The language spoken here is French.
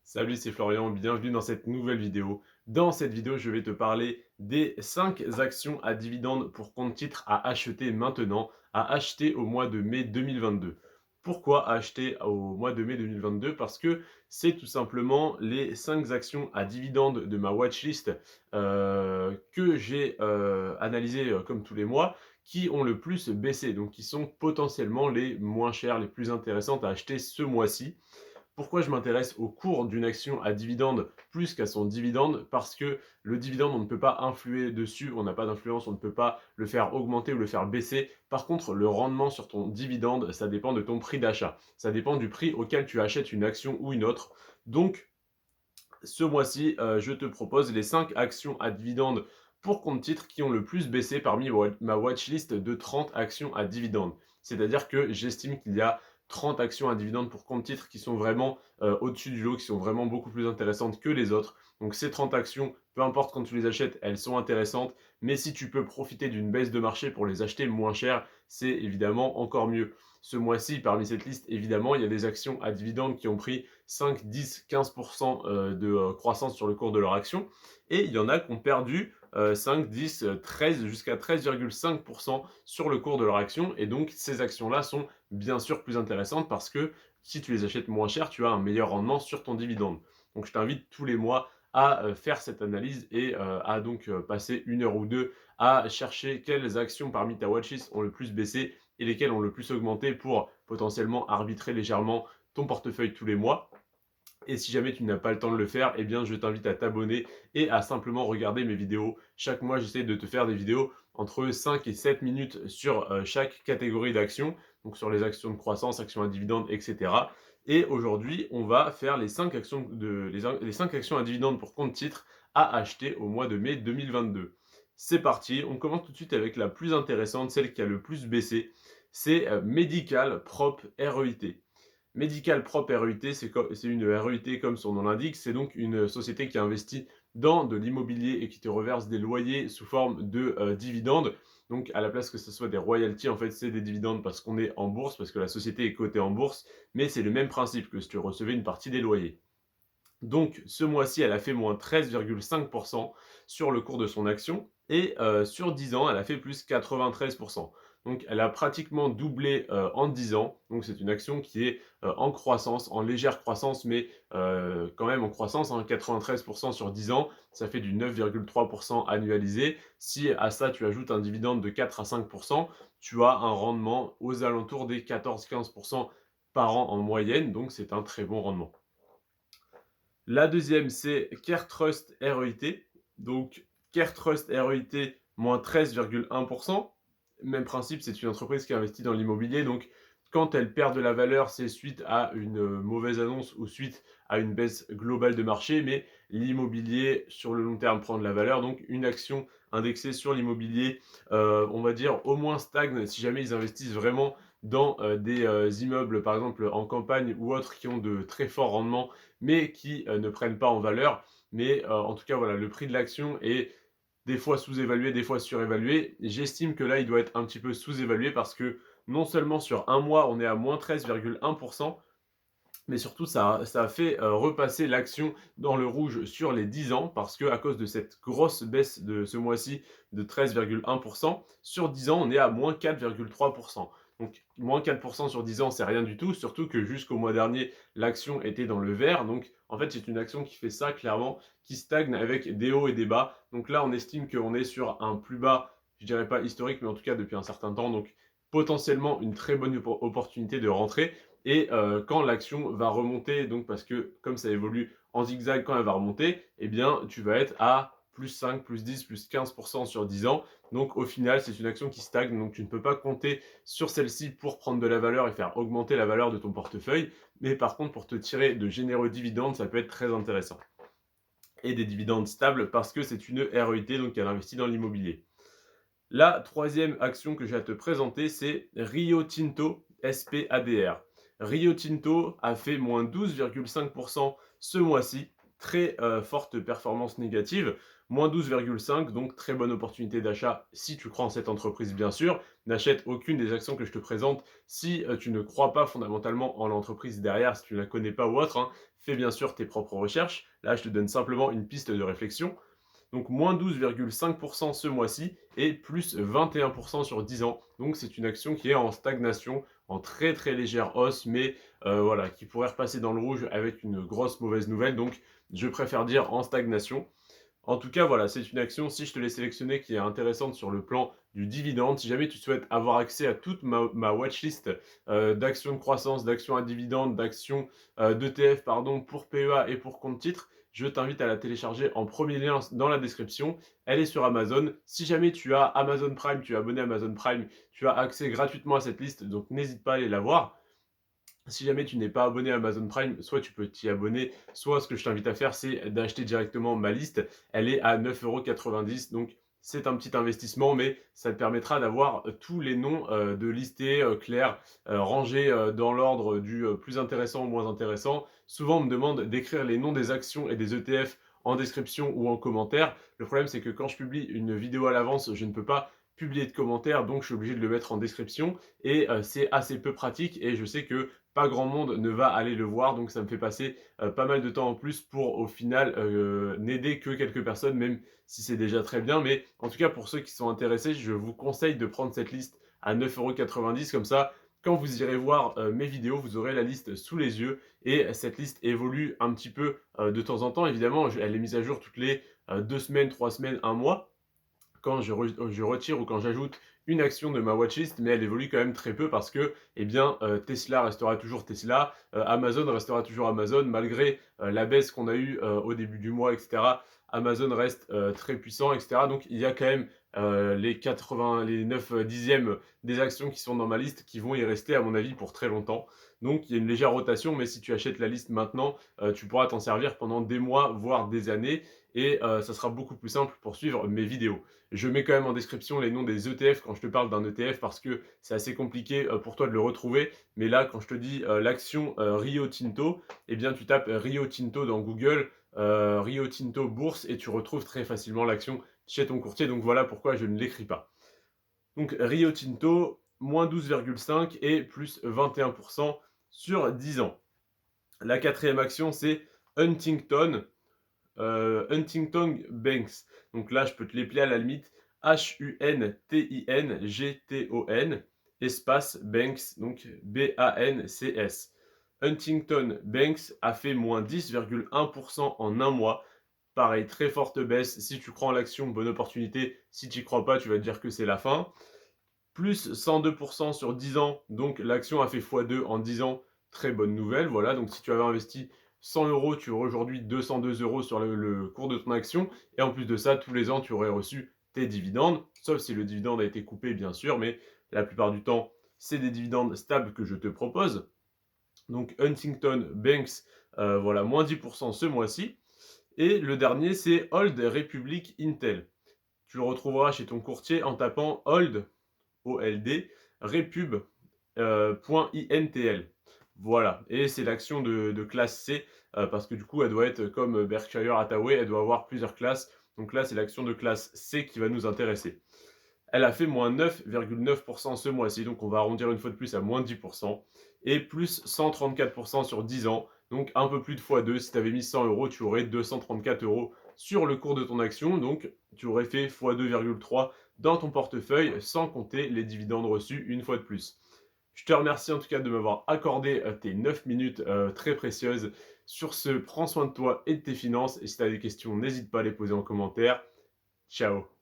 Salut, c'est Florian, bienvenue dans cette nouvelle vidéo. Dans cette vidéo, je vais te parler des 5 actions à dividendes pour compte titre à acheter maintenant, à acheter au mois de mai 2022. Pourquoi acheter au mois de mai 2022? Parce que c'est tout simplement les 5 actions à dividendes de ma watchlist que j'ai analysées comme tous les mois, qui ont le plus baissé, donc qui sont potentiellement les moins chères, les plus intéressantes à acheter ce mois-ci. Pourquoi je m'intéresse au cours d'une action à dividende plus qu'à son dividende? Parce que le dividende, on ne peut pas influer dessus, on n'a pas d'influence, on ne peut pas le faire augmenter ou le faire baisser. Par contre, le rendement sur ton dividende, ça dépend de ton prix d'achat. Ça dépend du prix auquel tu achètes une action ou une autre. Donc, ce mois-ci, je te propose les 5 actions à dividende pour compte titre qui ont le plus baissé parmi ma watchlist de 30 actions à dividende. C'est-à-dire que j'estime qu'il y a 30 actions à dividende pour compte titre qui sont vraiment au-dessus du lot, qui sont vraiment beaucoup plus intéressantes que les autres. Donc ces 30 actions, peu importe quand tu les achètes, elles sont intéressantes. Mais si tu peux profiter d'une baisse de marché pour les acheter moins cher, c'est évidemment encore mieux. Ce mois-ci, parmi cette liste, évidemment, il y a des actions à dividendes qui ont pris 5, 10, 15% de croissance sur le cours de leur action. Et il y en a qui ont perdu 5, 10, 13, jusqu'à 13,5% sur le cours de leur action. Et donc, ces actions-là sont bien sûr plus intéressantes parce que si tu les achètes moins cher, tu as un meilleur rendement sur ton dividende. Donc, je t'invite tous les mois à faire cette analyse et à donc passer une heure ou deux à chercher quelles actions parmi ta watchlist ont le plus baissé et lesquelles ont le plus augmenté pour potentiellement arbitrer légèrement ton portefeuille tous les mois. Et si jamais tu n'as pas le temps de le faire, eh bien, je t'invite à t'abonner et à simplement regarder mes vidéos. Chaque mois, j'essaie de te faire des vidéos entre 5 et 7 minutes sur chaque catégorie d'actions, donc sur les actions de croissance, actions à dividendes, etc. Et aujourd'hui, on va faire les 5 actions à dividendes pour compte titre à acheter au mois de mai 2022. C'est parti, on commence tout de suite avec la plus intéressante, celle qui a le plus baissé. C'est Medical Prop REIT. Medical Prop REIT, c'est une REIT comme son nom l'indique, c'est donc une société qui investit dans de l'immobilier et qui te reverse des loyers sous forme de dividendes. Donc à la place que ce soit des royalties, en fait c'est des dividendes parce qu'on est en bourse, parce que la société est cotée en bourse, mais c'est le même principe que si tu recevais une partie des loyers. Donc ce mois-ci, elle a fait moins 13,5% sur le cours de son action et sur 10 ans, elle a fait plus 93%. Donc elle a pratiquement doublé en 10 ans. Donc c'est une action qui est en croissance, en légère croissance, mais quand même en croissance, hein, 93% sur 10 ans, ça fait du 9,3% annualisé. Si à ça tu ajoutes un dividende de 4 à 5%, tu as un rendement aux alentours des 14-15% par an en moyenne, donc c'est un très bon rendement. La deuxième, c'est CareTrust REIT. Donc, CareTrust REIT, moins 13,1%. Même principe, c'est une entreprise qui investit dans l'immobilier. Donc, quand elle perd de la valeur, c'est suite à une mauvaise annonce ou suite à une baisse globale de marché. Mais l'immobilier, sur le long terme, prend de la valeur. Donc, une action indexée sur l'immobilier, on va dire, au moins stagne si jamais ils investissent vraiment dans des immeubles, par exemple en campagne ou autres, qui ont de très forts rendements mais qui ne prennent pas en valeur. Mais en tout cas, voilà, le prix de l'action est des fois sous-évalué, des fois surévalué. J'estime que là, il doit être un petit peu sous-évalué parce que non seulement sur un mois, on est à moins 13,1%, mais surtout, ça a fait repasser l'action dans le rouge sur les 10 ans parce que à cause de cette grosse baisse de ce mois-ci de 13,1%, sur 10 ans, on est à moins 4,3%. Donc, moins 4% sur 10 ans, c'est rien du tout, surtout que jusqu'au mois dernier, l'action était dans le vert. Donc, en fait, c'est une action qui fait ça clairement, qui stagne avec des hauts et des bas. Donc là, on estime qu'on est sur un plus bas, je dirais pas historique, mais en tout cas depuis un certain temps. Donc, potentiellement une très bonne opportunité de rentrer. Et quand l'action va remonter, donc parce que comme ça évolue en zigzag, quand elle va remonter, eh bien tu vas être à plus 5, plus 10, plus 15% sur 10 ans. Donc au final, c'est une action qui stagne, donc tu ne peux pas compter sur celle-ci pour prendre de la valeur et faire augmenter la valeur de ton portefeuille. Mais par contre, pour te tirer de généreux dividendes, ça peut être très intéressant. Et des dividendes stables parce que c'est une REIT, donc elle investit dans l'immobilier. La troisième action que j'ai à te présenter, c'est Rio Tinto SPADR. Rio Tinto a fait moins 12,5% ce mois-ci. très forte performance négative, moins 12,5, donc très bonne opportunité d'achat si tu crois en cette entreprise bien sûr. N'achète aucune des actions que je te présente si tu ne crois pas fondamentalement en l'entreprise derrière, si tu ne la connais pas ou autre, hein. Fais bien sûr tes propres recherches. Là, je te donne simplement une piste de réflexion. Donc moins 12,5% ce mois-ci et plus 21% sur 10 ans. Donc c'est une action qui est en stagnation, en très très légère hausse, mais voilà, qui pourrait repasser dans le rouge avec une grosse mauvaise nouvelle. Donc je préfère dire en stagnation. En tout cas, voilà, c'est une action, si je te l'ai sélectionnée, qui est intéressante sur le plan du dividende. Si jamais tu souhaites avoir accès à toute ma watchlist d'actions de croissance, d'actions à dividende, d'actions d'ETF, pardon, pour PEA et pour compte titre, je t'invite à la télécharger en premier lien dans la description. Elle est sur Amazon. Si jamais tu as Amazon Prime, tu es abonné à Amazon Prime, tu as accès gratuitement à cette liste, donc n'hésite pas à aller la voir. Si jamais tu n'es pas abonné à Amazon Prime, soit tu peux t'y abonner, soit ce que je t'invite à faire, c'est d'acheter directement ma liste. Elle est à 9,90 €, donc c'est un petit investissement, mais ça te permettra d'avoir tous les noms de listés clairs, rangés dans l'ordre du plus intéressant au moins intéressant. Souvent, on me demande d'écrire les noms des actions et des ETF en description ou en commentaire. Le problème, c'est que quand je publie une vidéo à l'avance, je ne peux pas publier de commentaires, donc je suis obligé de le mettre en description et c'est assez peu pratique et je sais que pas grand monde ne va aller le voir, donc ça me fait passer pas mal de temps en plus pour au final n'aider que quelques personnes, même si c'est déjà très bien. Mais en tout cas, pour ceux qui sont intéressés, je vous conseille de prendre cette liste à 9,90 €. Comme ça, quand vous irez voir mes vidéos, vous aurez la liste sous les yeux. Et cette liste évolue un petit peu de temps en temps. Évidemment, elle est mise à jour toutes les 2 semaines, 3 semaines, un mois quand je retire ou quand j'ajoute une action de ma watchlist, mais elle évolue quand même très peu parce que eh bien, Tesla restera toujours Tesla, Amazon restera toujours Amazon, malgré la baisse qu'on a eue au début du mois, etc. Amazon reste très puissant, etc. Donc il y a quand même les 80, les 9 dixièmes des actions qui sont dans ma liste qui vont y rester, à mon avis, pour très longtemps. Donc il y a une légère rotation, mais si tu achètes la liste maintenant, tu pourras t'en servir pendant des mois, voire des années, et ça sera beaucoup plus simple pour suivre mes vidéos. Je mets quand même en description les noms des ETF quand je te parle d'un ETF parce que c'est assez compliqué pour toi de le retrouver. Mais là, quand je te dis l'action Rio Tinto, eh bien tu tapes Rio Tinto dans Google, Rio Tinto bourse et tu retrouves très facilement l'action chez ton courtier. Donc voilà pourquoi je ne l'écris pas. Donc Rio Tinto, moins 12,5 et plus 21% sur 10 ans. La quatrième action, c'est Huntington. Huntington Banks. Donc là, je peux te l'épeler à la limite. Huntington, espace Banks, donc Bancs. Huntington Banks a fait moins 10,1% en un mois. Pareil, très forte baisse. Si tu crois en l'action, bonne opportunité. Si tu n'y crois pas, tu vas te dire que c'est la fin. Plus 102% sur 10 ans. Donc l'action a fait x2 en 10 ans. Très bonne nouvelle. Voilà, donc si tu avais investi 100 €, tu aurais aujourd'hui 202 € sur le cours de ton action. Et en plus de ça, tous les ans, tu aurais reçu tes dividendes. Sauf si le dividende a été coupé, bien sûr. Mais la plupart du temps, c'est des dividendes stables que je te propose. Donc Huntington Banks, voilà, moins 10% ce mois-ci. Et le dernier, c'est Old Republic Intel. Tu le retrouveras chez ton courtier en tapant Old, OLD, repub.intl. Voilà, et c'est l'action de classe C, parce que du coup, elle doit être comme Berkshire Hathaway, elle doit avoir plusieurs classes. Donc là, c'est l'action de classe C qui va nous intéresser. Elle a fait moins 9,9% ce mois-ci, donc on va arrondir une fois de plus à moins 10%, et plus 134% sur 10 ans, donc un peu plus de x2. Si tu avais mis 100 €, tu aurais 234 € sur le cours de ton action, donc tu aurais fait x2,3 dans ton portefeuille, sans compter les dividendes reçus une fois de plus. Je te remercie en tout cas de m'avoir accordé tes 9 minutes très précieuses. Sur ce, prends soin de toi et de tes finances, et si tu as des questions, n'hésite pas à les poser en commentaire. Ciao.